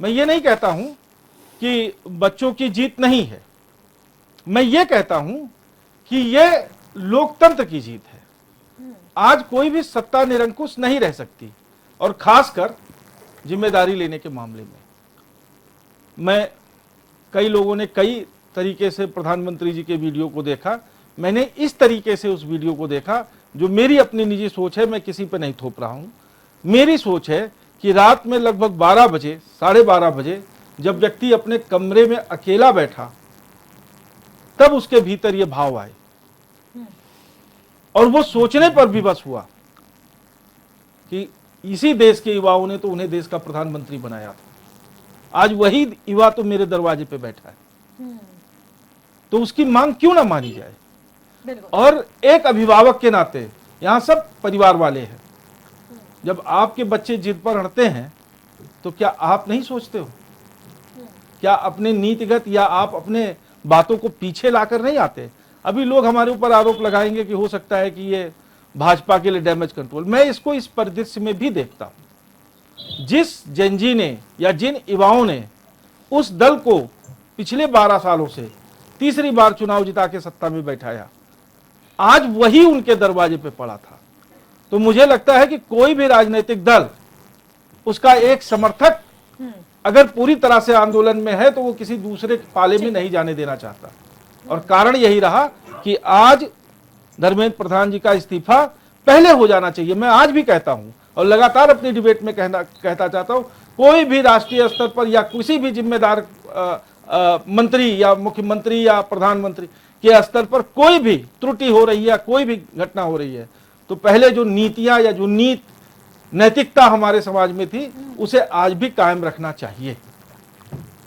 मैं ये नहीं कहता हूं कि बच्चों की जीत नहीं है, मैं ये कहता हूं कि ये लोकतंत्र की जीत है। आज कोई भी सत्ता निरंकुश नहीं रह सकती, और खासकर जिम्मेदारी लेने के मामले में। कई लोगों ने कई तरीके से प्रधानमंत्री जी के वीडियो को देखा, मैंने इस तरीके से उस वीडियो को देखा, जो मेरी अपनी निजी सोच है, मैं किसी पे नहीं थोप रहा हूं। मेरी सोच है कि रात में लगभग 12 बजे, 12:30 बजे जब व्यक्ति अपने कमरे में अकेला बैठा, तब उसके भीतर ये भाव आए और वो सोचने पर विवश हुआ कि इसी देश के युवाओं ने तो उन्हें देश का प्रधानमंत्री बनाया था। आज वही युवा तो मेरे दरवाजे पे बैठा है, तो उसकी मांग क्यों ना मानी जाए। और एक अभिभावक के नाते, यहां सब परिवार वाले हैं, जब आपके बच्चे जिद पर अड़ते हैं तो क्या आप नहीं सोचते हो? क्या अपने नीतिगत या आप अपने बातों को पीछे लाकर नहीं आते? अभी लोग हमारे ऊपर आरोप लगाएंगे कि हो सकता है कि ये भाजपा के लिए डैमेज कंट्रोल। मैं इसको इस परिदृश्य में भी देखता हूं। जिस जेनजी ने या जिन युवाओं ने उस दल को पिछले 12 सालों से तीसरी बार चुनाव जिता के सत्ता में बैठाया, आज वही उनके दरवाजे पे पड़ा था। तो मुझे लगता है कि कोई भी राजनीतिक दल, उसका एक समर्थक अगर पूरी तरह से आंदोलन में है, तो वो किसी दूसरे पाले में नहीं जाने देना चाहता। और कारण यही रहा कि आज धर्मेंद्र प्रधान जी का इस्तीफा पहले हो जाना चाहिए। मैं आज भी कहता हूं, और लगातार अपनी डिबेट में कहता चाहता हूं, कोई भी राष्ट्रीय स्तर पर या किसी भी जिम्मेदार मंत्री या मुख्यमंत्री या प्रधानमंत्री के स्तर पर कोई भी त्रुटि हो रही है, कोई भी घटना हो रही है, तो पहले जो नीतियां या जो नैतिकता हमारे समाज में थी उसे आज भी कायम रखना चाहिए।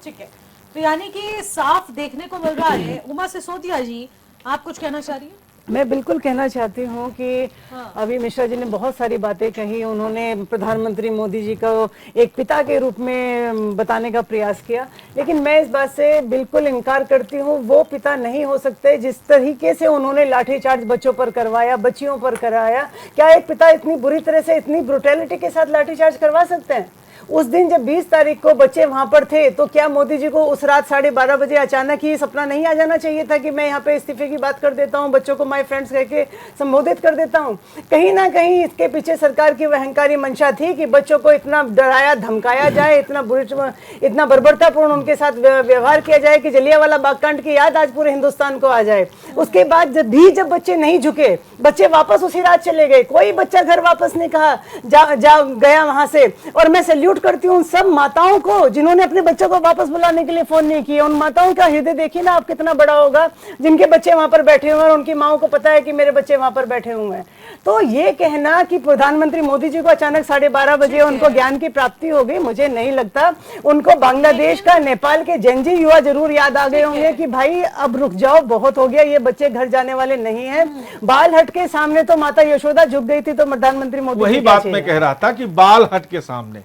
ठीक है, तो यानी कि साफ देखने को मिल रहा है। उमा सिसोदिया जी, आप कुछ कहना चाह रही हैं? मैं बिल्कुल कहना चाहती हूँ कि अभी मिश्रा जी ने बहुत सारी बातें कही। उन्होंने प्रधानमंत्री मोदी जी को एक पिता के रूप में बताने का प्रयास किया, लेकिन मैं इस बात से बिल्कुल इनकार करती हूँ। वो पिता नहीं हो सकते जिस तरीके से उन्होंने लाठीचार्ज बच्चों पर करवाया, बच्चियों पर कराया। क्या एक पिता इतनी बुरी तरह से, इतनी ब्रुटैलिटी के साथ लाठीचार्ज करवा सकते हैं? उस दिन जब 20 तारीख को बच्चे वहां पर थे, तो क्या मोदी जी को उस रात 12:30 बजे अचानक ही सपना नहीं आ जाना चाहिए था कि मैं यहाँ पे इस्तीफे की बात कर देता हूँ, बच्चों को माय फ्रेंड्स कह के संबोधित कर देता हूँ? कहीं ना कहीं इसके पीछे सरकार की वह अहंकारी मंशा थी कि बच्चों को इतना डराया धमकाया जाए, इतना बर्बरतापूर्ण उनके साथ व्यवहार किया जाए कि जलियांवाला बाग कांड की याद आज पूरे हिंदुस्तान को आ जाए। उसके बाद जब बच्चे नहीं झुके, बच्चे वापस उसी रात चले गए, कोई बच्चा घर वापस नहीं कहा जा गया वहां से। और मैं सैल्यूट करती हूँ सब माताओं को जिन्होंने अपने बच्चों को वापस बुलाने के लिए फोन नहीं किया। उन माताओं का हृदय देखिए ना आप कितना बड़ा होगा, जिनके बच्चे वहां पर बैठे हुए हैं और उनकी माओं को पता है कि मेरे बच्चे वहां पर बैठे हुए हैं। तो ये कहना कि प्रधानमंत्री मोदी जी को अचानक 12:30 बजे उनको ज्ञान की प्राप्ति हो गई, मुझे नहीं लगता। उनको बांग्लादेश का, नेपाल के जेनजी युवा जरूर याद आ गए होंगे कि भाई अब रुक जाओ, बहुत हो गया, ये बच्चे घर जाने वाले नहीं है। बाल हट के सामने तो माता यशोदा झुक गई थी, तो प्रधानमंत्री मोदी वही बात मैं कह रहा था कि बाल हट के सामने,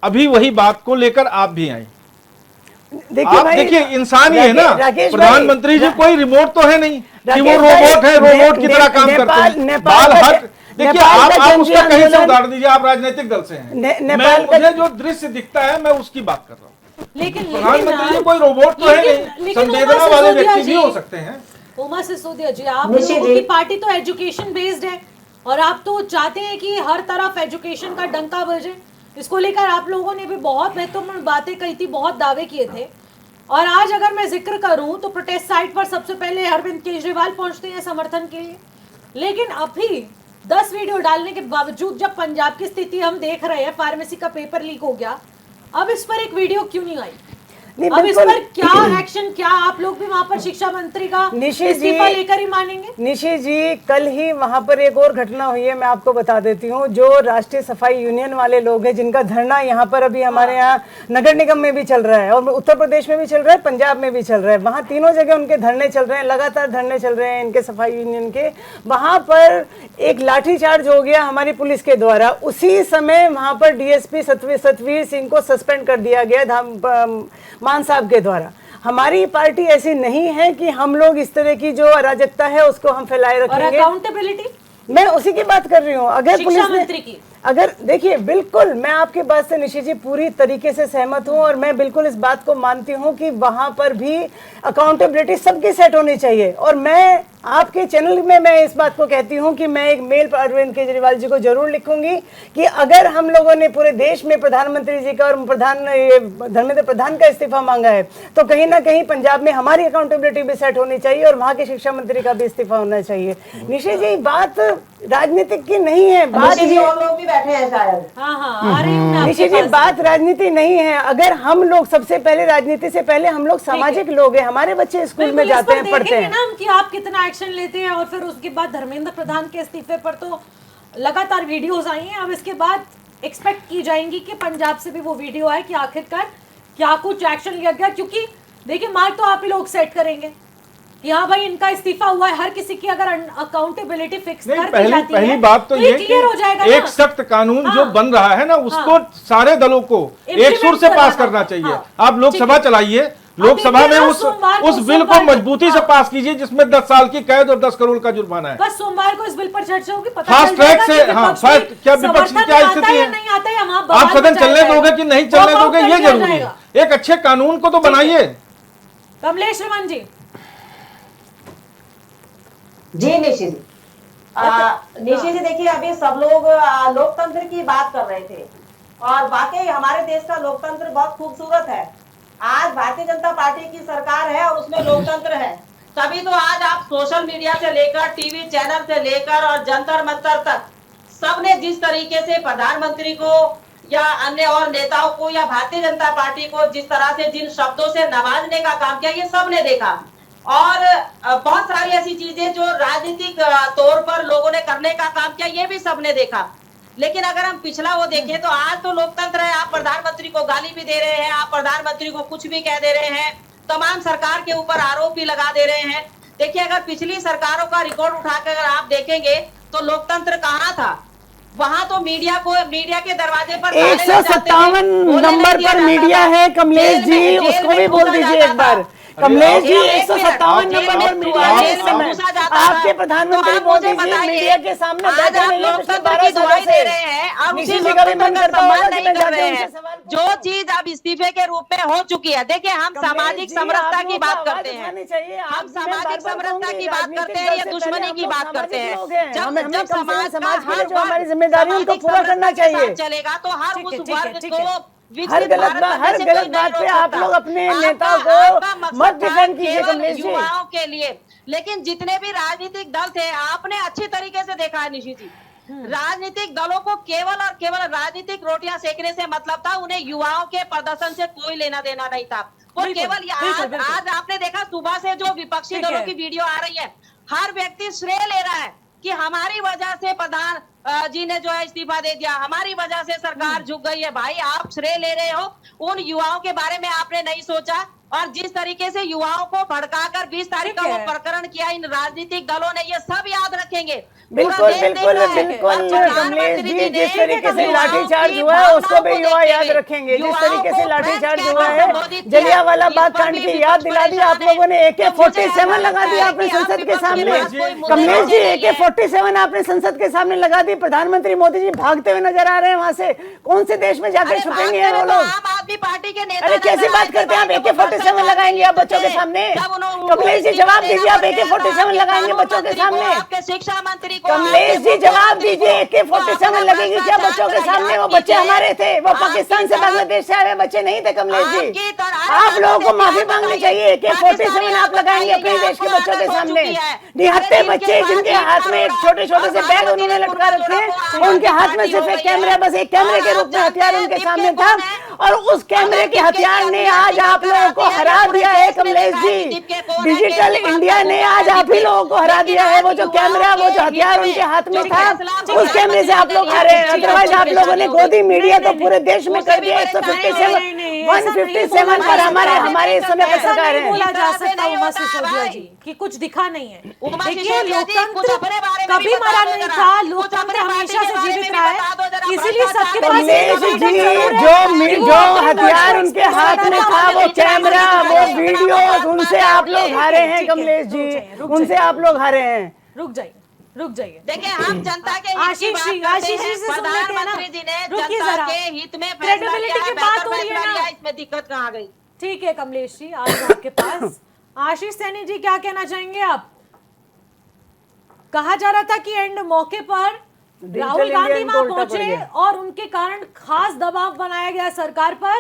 अभी वही बात को लेकर आप भी आई। देखिए इंसान ही है ना, प्रधानमंत्री जी कोई रिमोट तो है नहीं कि वो रोबोट है, रोबोट की तरह काम करते हैं। बाल हट, देखिए आप उसका कहीं से उदाहरण दीजिए, आप राजनीतिक दल से हैं, मुझे जो दृश्य दिखता है मैं उसकी बात कर रहा हूँ। लेकिन प्रधानमंत्री जी कोई रोबोट तो है नहीं, संवेदना वाले व्यक्ति भी हो सकते हैं। उमा सिसोदिया जी, आप लोगों की पार्टी तो एजुकेशन बेस्ड है और आप तो चाहते हैं कि हर तरफ एजुकेशन का डंका बजे। इसको लेकर आप लोगों ने भी बहुत महत्वपूर्ण बातें कही थी, बहुत दावे किए थे। और आज अगर मैं जिक्र करूं तो प्रोटेस्ट साइट पर सबसे पहले अरविंद केजरीवाल पहुंचते हैं समर्थन के लिए, लेकिन अभी 10 वीडियो डालने के बावजूद जब पंजाब की स्थिति हम देख रहे हैं, फार्मेसी का पेपर लीक हो गया, अब इस पर एक वीडियो क्यों नहीं आई? अब इस पर क्या एक्शन, क्या आप लोग भी वहां पर शिक्षा मंत्री का इस्तीफा लेकर ही मानेंगे? निशी जी, कल ही वहां पर एक और घटना हुई है, मैं आपको बता देती हूँ। जो राष्ट्रीय सफाई यूनियन वाले लोग हैं, जिनका धरना यहाँ पर अभी हमारे यहाँ नगर निगम में भी चल रहा है और उत्तर प्रदेश में भी चल रहा है, पंजाब में भी चल रहा है, वहाँ तीनों जगह उनके धरने चल रहे हैं, लगातार धरने चल रहे हैं इनके सफाई यूनियन के। वहां पर एक लाठीचार्ज हो गया हमारी पुलिस के द्वारा, उसी समय वहां पर डीएसपी सतवीर सिंह को सस्पेंड कर दिया गया मान साहब के द्वारा। हमारी पार्टी ऐसी नहीं है कि हम लोग इस तरह की जो अराजकता है उसको हम फैलाए रखेंगे। और अकाउंटेबिलिटी, मैं उसी की बात कर रही हूँ। अगर पुलिस मंत्री की, अगर देखिए, बिल्कुल मैं आपकी बात से निशी जी पूरी तरीके से सहमत हूं और मैं बिल्कुल इस बात को मानती हूं कि वहां पर भी अकाउंटेबिलिटी सबकी सेट होनी चाहिए। और मैं आपके चैनल में मैं इस बात को कहती हूं कि मैं एक मेल अरविंद केजरीवाल जी को जरूर लिखूंगी कि अगर हम लोगों ने पूरे देश में प्रधानमंत्री जी का और धर्मेंद्र प्रधान का इस्तीफा मांगा है, तो कहीं ना कहीं पंजाब में हमारी अकाउंटेबिलिटी भी सेट होनी चाहिए और वहां के शिक्षा मंत्री का भी इस्तीफा होना चाहिए। निशी जी, बात राजनीतिक की नहीं है, बात लोग भी बैठे हैं शायद। हाँ, आ रही हूं मैं आपके निशी जी, पास। बात राजनीति नहीं है। अगर हम लोग सबसे पहले, राजनीति से पहले हम लोग सामाजिक लोग हैं, हमारे बच्चे स्कूल में जाते हैं, पढ़ते हैं ना कि आप कितना एक्शन लेते हैं। और फिर उसके बाद धर्मेंद्र प्रधान के इस्तीफे पर तो लगातार वीडियोस आई हैं। अब इसके बाद एक्सपेक्ट की जाएंगी कि पंजाब से भी वो वीडियो आए कि आखिरकार क्या कुछ एक्शन लिया गया, क्योंकि देखिए मार्क तो आप ही लोग सेट करेंगे कि हाँ भाई इनका इस्तीफा हुआ है। हर किसी की अगर अकाउंटेबिलिटी फिक्स कर दी जाती है, पहली बात तो ये क्लियर हो जाएगा एक सख्त कानून जो बन रहा है ना, उसको सारे दलों को एक सुर से पास करना चाहिए। आप लोकसभा चलाइए, लोकसभा में उस बिल को मजबूती से पास कीजिए जिसमें 10 साल की कैद और 10 करोड़ का जुर्माना है। बस सोमवार को इस बिल पर चर्चा होगी, पता फास्ट ट्रैक से। हाँ, फास्ट, क्या विपक्ष की क्या स्थिति है, नहीं आता है, आप सदन चलने दोगे कि नहीं चलने दोगे, ये जरूरी है। एक अच्छे कानून को तो बनाइए। कमलेश रमन जी। जी निशी जी, निशी जी देखिए, अभी सब लोग लोकतंत्र की बात कर रहे थे और वाकई हमारे देश का लोकतंत्र बहुत खूबसूरत है। आज भारतीय जनता पार्टी की सरकार है और उसमें लोकतंत्र है, तभी तो आज आप सोशल मीडिया से लेकर टीवी चैनल से लेकर और जंतर मंतर तक सबने जिस तरीके से प्रधानमंत्री को या अन्य और नेताओं को या भारतीय जनता पार्टी को जिस तरह से जिन शब्दों से नवाजने का काम किया, ये सबने देखा। और बहुत सारी ऐसी चीजें जो राजनीतिक तौर पर लोगों ने करने का काम किया, ये भी सबने देखा। लेकिन अगर हम पिछला वो देखें तो आज तो लोकतंत्र है, आप प्रधानमंत्री को गाली भी दे रहे हैं, आप प्रधानमंत्री को कुछ भी कह दे रहे हैं, तमाम सरकार के ऊपर आरोप भी लगा दे रहे हैं। देखिए, अगर पिछली सरकारों का रिकॉर्ड उठाकर अगर आप देखेंगे तो लोकतंत्र कहाँ था? वहां तो मीडिया के दरवाजे पर 157 नंबर पर मीडिया है कमलेश जी, उसको भी बोल दीजिए एक बार। कमलेश जी 157 नंबर पर मीडिया है इस समय। आपके प्रधानमंत्री बोल दीजिए मीडिया के सामने बैठे नहीं है पिछले 12 सालों से। निशी जी का भी मन करता होगा कि मैं जाके उनसे सवाल पूछूं। जो चीज अब इस्तीफे के रूप में हो चुकी है, देखिए हम सामाजिक समरसता की बात करते हैं, हम सामाजिक समरसता की बात करते हैं या दुश्मनी की बात करते हैं। जब समाज की जो हमारी जिम्मेदारी है उनको पूरा करना चाहिए चलेगा तो हर उस वर्ग को हर गलत बात पे आप लोग अपने नेताओं को मत डिफेंड कीजिए कमलेश जी। युवाओं के लिए, लेकिन जितने भी राजनीतिक दल थे आपने अच्छी तरीके से देखा है निशी जी, राजनीतिक दलों को केवल और केवल राजनीतिक रोटियां सेकने से मतलब था, उन्हें युवाओं के प्रदर्शन से कोई लेना देना नहीं था। वो केवल आज आपने देखा सुबह से जो विपक्षी दलों की वीडियो आ रही है, हर व्यक्ति श्रेय ले रहा है कि हमारी वजह से प्रधान जी ने जो है इस्तीफा दे दिया, हमारी वजह से सरकार झुक गई है। भाई आप श्रेय ले रहे हो, उन युवाओं के बारे में आपने नहीं सोचा। और जिस तरीके से युवाओं को भड़काकर 20 तारीख का वो प्रकरण किया इन राजनीतिक दलों ने, ये सब याद रखेंगे। बिल्कुल बिल्कुल बिल्कुल कमलेश जी, जिस तरीके से लाठीचार्ज हुआ है उसको भी युवा याद रखेंगे। जिस तरीके से लाठीचार्ज हुआ है, जलियांवाला बाग कांड की याद दिला दी आप लोगों ने। AK-47 लगा दिया आपने संसद के सामने। कमलेश जी AK-47 आपने संसद के सामने लगा दी। प्रधानमंत्री मोदी जी भागते हुए नजर आ रहे हैं वहां से। कौन से देश में जाकर छुपेंगे वो लोग? आम आदमी पार्टी के नेता, अरे कैसी बात करते हैं आप? AK-47 लगाएंगे आप बच्चों के सामने? कमलेश जी जवाब दीजिए, आप AK-47 लगाएंगे बच्चों के सामने? आपके शिक्षा मंत्री कमलेश जी जवाब दीजिए, AK-47 लगेगी क्या बच्चों के सामने? वो बच्चे हमारे थे, वो पाकिस्तान से बांग्लादेश से आए बच्चे नहीं थे कमलेश जी। आप लोगों को माफी मांगनी चाहिए। AK-47 आप लगाएंगे अपने देश के बच्चों के सामने? निहत्ते बच्चे जिनके हाथ में छोटे छोटे से बैग उन्होंने लटका रखे हैं, उनके हाथ में सिर्फ एक कैमरा, बस एक कैमरे के रूप में हथियार उनके सामने था, और उस कैमरे के हथियार ने आज आप लोगों को हरा दिया है कमलेश जी। डिजिटल इंडिया ने आज आप ही लोगों को हरा दिया है। वो जो कैमरा, वो जो हथियार उनके हाथ में था, उस कैमरे से आप लोग हारे हैं। अदरवाइज आप लोगों ने गोदी मीडिया तो पूरे देश में कर दिया। 157 पर हमारे इस समय पर सरकार है। बोला जा सकता उमा सिसोदिया जी कि कुछ दिखा नहीं है। देखिए, लोकतंत्र कभी मरा नहीं था, लोकतंत्र हमेशा से जीवित रहा है, इसीलिए सबके पास कमलेश जी जो हथियार उनके हाथ में था, वो कैमरा, वो वीडियो, उनसे आप लोग हारे हैं कमलेश जी, उनसे आप लोग हारे हैं। रुक जाइए। देखिए, हम जनता के आशीष जी से प्रधानमंत्री जी ने रुकिए जनता जरा, के हित में फैसला क्रेडिबिलिटी किया की है, बात हो बेहतर रही है फैसला ना। लिया, इसमें दिक्कत कहाँ गई? ठीक है कमलेश जी, आज आपके पास आशीष सैनी जी क्या कहना चाहेंगे आप? कहा जा रहा था कि एंड मौके पर राहुल गांधी वहां पहुंचे और उनके कारण खास दबाव बनाया गया सरकार पर,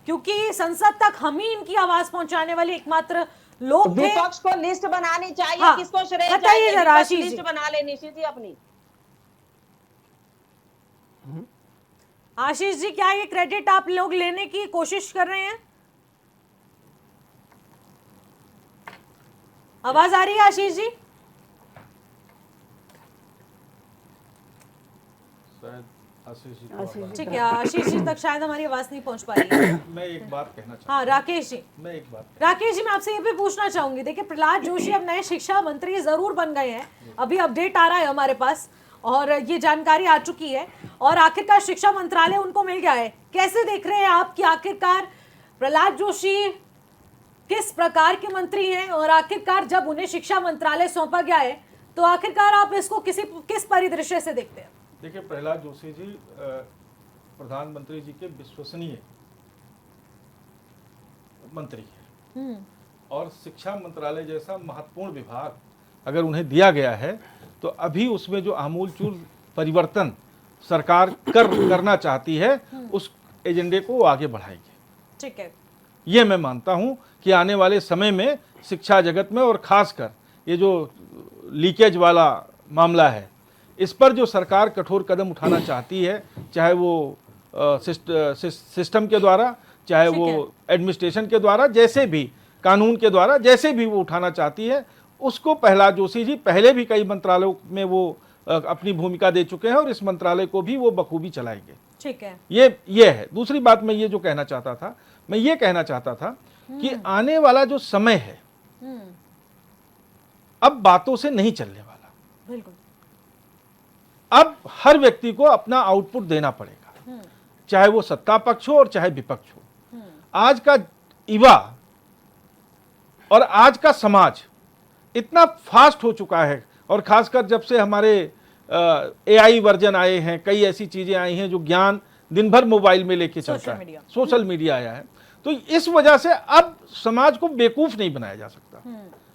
क्योंकि संसद तक हम ही इनकी आवाज पहुंचाने वाले एकमात्र लोग थे। विपक्ष को लिस्ट बनानी चाहिए। हाँ, किसको श्रेय बताइए चाहिए? जरा विपक्ष आशीष जी। लिस्ट बना ले निशी जी अपनी। आशीष जी, क्या ये क्रेडिट आप लोग लेने की कोशिश कर रहे हैं? आवाज आ रही है आशीष जी? ठीक है, आशीष जी तक शायद हमारी आवाज नहीं पहुंच पा रही है। मैं एक बात कहना चाहूँ। हाँ राकेश जी, राकेश जी मैं आपसे ये भी पूछना चाहूंगी। देखिए, प्रहलाद जोशी अब नए शिक्षा मंत्री जरूर बन गए हैं, अभी अपडेट आ रहा है हमारे पास और ये जानकारी आ चुकी है, और आखिरकार शिक्षा मंत्रालय उनको मिल गया है। कैसे देख रहे हैं आप कि आखिरकार प्रहलाद जोशी किस प्रकार के मंत्री हैं, और आखिरकार जब उन्हें शिक्षा मंत्रालय सौंपा गया है तो आखिरकार आप इसको किस परिदृश्य से देखते हैं? देखिए, प्रहलाद जोशी जी प्रधानमंत्री जी के विश्वसनीय मंत्री हैं, और शिक्षा मंत्रालय जैसा महत्वपूर्ण विभाग अगर उन्हें दिया गया है तो अभी उसमें जो आमूलचूल परिवर्तन सरकार करना चाहती है, उस एजेंडे को वो आगे बढ़ाएगी। ठीक है, ये मैं मानता हूं कि आने वाले समय में शिक्षा जगत में, और खासकर ये जो लीकेज वाला मामला है, इस पर जो सरकार कठोर कदम उठाना चाहती है, चाहे वो सिस्टम के द्वारा, चाहे वो एडमिनिस्ट्रेशन के द्वारा, जैसे भी कानून के द्वारा, जैसे भी वो उठाना चाहती है, उसको प्रहलाद जोशी जी पहले भी कई मंत्रालयों में वो अपनी भूमिका दे चुके हैं और इस मंत्रालय को भी वो बखूबी चलाएंगे। ठीक है, ये है। दूसरी बात मैं ये जो कहना चाहता था, मैं ये कहना चाहता था कि आने वाला जो समय है अब बातों से नहीं चलने वाला। बिल्कुल। अब हर व्यक्ति को अपना आउटपुट देना पड़ेगा, चाहे वो सत्ता पक्ष हो और चाहे विपक्ष हो। आज का युवा और आज का समाज इतना फास्ट हो चुका है, और खासकर जब से हमारे AI वर्जन आए हैं, कई ऐसी चीजें आई हैं जो ज्ञान दिन भर मोबाइल में लेके चलता है, सोशल मीडिया आया है, तो इस वजह से अब समाज को बेवकूफ नहीं बनाया जा सकता।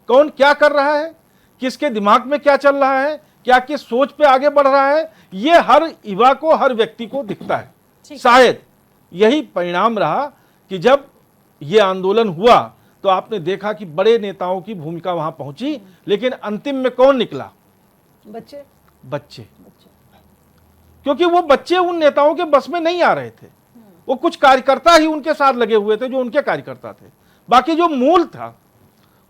कौन क्या कर रहा है, किसके दिमाग में क्या चल रहा है, क्या किस सोच पे आगे बढ़ रहा है, ये हर युवा को, हर व्यक्ति को दिखता है। शायद यही परिणाम रहा कि जब ये आंदोलन हुआ तो आपने देखा कि बड़े नेताओं की भूमिका वहां पहुंची, लेकिन अंतिम में कौन निकला? बच्चे। क्योंकि वो बच्चे उन नेताओं के बस में नहीं आ रहे थे, वो कुछ कार्यकर्ता ही उनके साथ लगे हुए थे जो उनके कार्यकर्ता थे, बाकी जो मूल था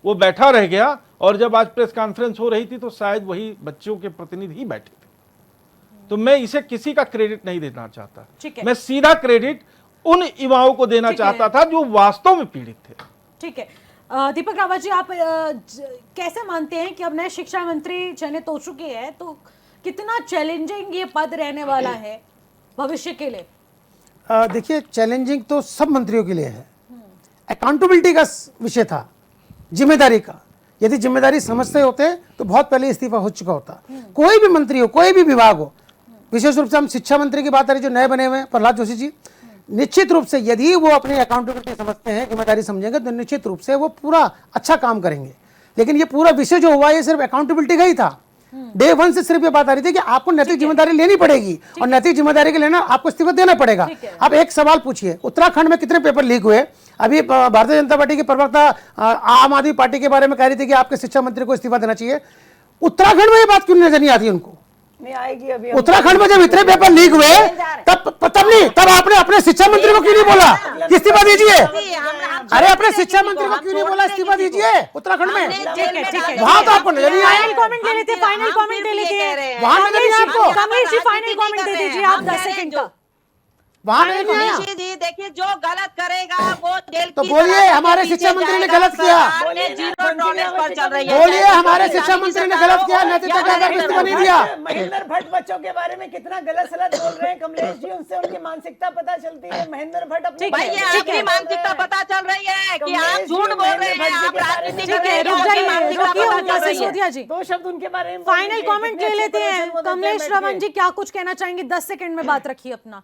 वो बैठा रह गया। और जब आज प्रेस कॉन्फ्रेंस हो रही थी तो शायद वही बच्चों के प्रतिनिधि ही बैठे थे। तो मैं इसे किसी का क्रेडिट नहीं देना चाहता, मैं सीधा क्रेडिट उन युवाओं को देना चाहता था जो वास्तव में पीड़ित थे। ठीक है, दीपक रावत जी, आप कैसे मानते हैं कि अब नए शिक्षा मंत्री चयनित हो चुके हैं, तो कितना चैलेंजिंग ये पद रहने वाला है भविष्य के लिए? देखिए, चैलेंजिंग तो सब मंत्रियों के लिए है। अकाउंटेबिलिटी का विषय था, जिम्मेदारी का। यदि जिम्मेदारी समझते होते तो बहुत पहले इस्तीफा हो चुका होता। कोई भी मंत्री हो, कोई भी विभाग हो, विशेष रूप से हम शिक्षा मंत्री की बात करें जो नए बने हुए हैं प्रहलाद जोशी जी, निश्चित रूप से यदि वो अपनी अकाउंटेबिलिटी समझते हैं, जिम्मेदारी समझेंगे, तो निश्चित रूप से वो पूरा अच्छा काम करेंगे। लेकिन ये पूरा विषय जो हुआ ये सिर्फ अकाउंटेबिलिटी का ही था। डे 1 से सिर्फ ये बात आ रही थी कि आपको नैतिक जिम्मेदारी लेनी पड़ेगी, और नैतिक जिम्मेदारी के लेना आपको इस्तीफा देना पड़ेगा। अब एक सवाल पूछिए, उत्तराखंड में कितने पेपर लीक हुए? अभी भारतीय जनता पार्टी के प्रवक्ता आम आदमी पार्टी के बारे में कह रही थी कि आपके शिक्षा मंत्री को इस्तीफा देना चाहिए। उत्तराखंड में ये बात क्यों नजर नहीं आती उनको? नहीं आएगी अभी। उत्तराखंड में जब इतने पेपर लीक हुए तब आपने अपने शिक्षा मंत्री को क्यों नहीं बोला इस्तीफा दीजिए? अरे अपने शिक्षा मंत्री को क्यों नहीं बोला इस्तीफा दीजिए उत्तराखंड में? वहां तो आपको नजर नहीं आया। फाइनल कमेंट ले लेते, फाइनल कमेंट ले लेते, वहां नजर नहीं आया आपको? कमलेश जी फाइनल कमेंट दे दीजिए आप 10 सेकंड का। वहां नजर नहीं आया? निशी जी देखिए, जो गलत करेगा वो जेल तो की बोलिए सलाखों हमारे के शिक्षा पीछे मंत्री ने जाएगा। गलत किया। सरकार ने जीरो टॉलरेंस पर चल रही है। बोलिए हमारे शिक्षा मंत्री ने गलत किया, नैतिकता के आधार पर इस्तीफा नहीं दिया। महेंद्र भट्ट बच्चों के बारे में कितना गलत सलत बोल रहे हैं कमलेश जी, उनसे उनकी मानसिकता पता चलती है। महेंद्र भट्ट अपनी भाई ये आपकी मानसिकता पता चल रही है कि आप झूठ बोल रहे हैं, आप राजनीति कर रहे हैं, आपकी मानसिकता पता चल रही है। सिसोदिया जी, 2 शब्द उनके बारे में फाइनल कमेंट ले लेते हैं। कमलेश रमन जी क्या कुछ कहना चाहेंगे? 10 सेकंड में बात रखिए अपना।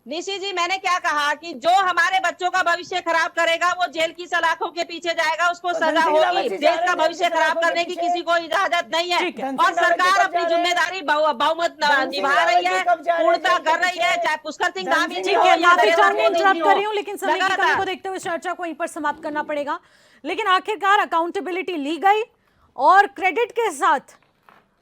निशी जी, मैंने क्या कहा कि जो हमारे बच्चों का भविष्य खराब करेगा वो जेल की सलाखों के पीछे जाएगा, उसको सजा होगी। देश का भविष्य खराब करने की किसी को इजाजत नहीं है, और सरकार अपनी जिम्मेदारी बहुमत निभा रही है, पूर्णता कर रही है, चाहे पुष्कर सिंह धामी जी हो या नरेंद्र मोदी जी कर रही हूँ, हो। लेकिन समय की कमी को देखते हुए चर्चा को यहीं पर समाप्त करना पड़ेगा। लेकिन आखिरकार अकाउंटेबिलिटी ली गई और क्रेडिट के साथ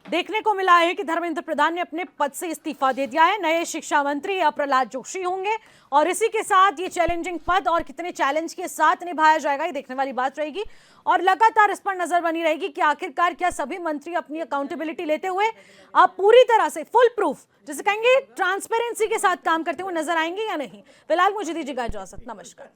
देखने को मिला है कि धर्मेंद्र प्रधान ने अपने पद से इस्तीफा दे दिया है। नए शिक्षा मंत्री प्रहलाद जोशी होंगे, और इसी के साथ ये चैलेंजिंग पद और कितने चैलेंज के साथ निभाया जाएगा ये देखने वाली बात रहेगी, और लगातार इस पर नजर बनी रहेगी कि आखिरकार क्या सभी मंत्री अपनी अकाउंटेबिलिटी लेते हुए अब पूरी तरह से फुल प्रूफ, जिसे कहेंगे ट्रांसपेरेंसी के साथ काम करते हुए नजर आएंगे या नहीं। फिलहाल मुझे दीजिएगा इजाजत, नमस्कार।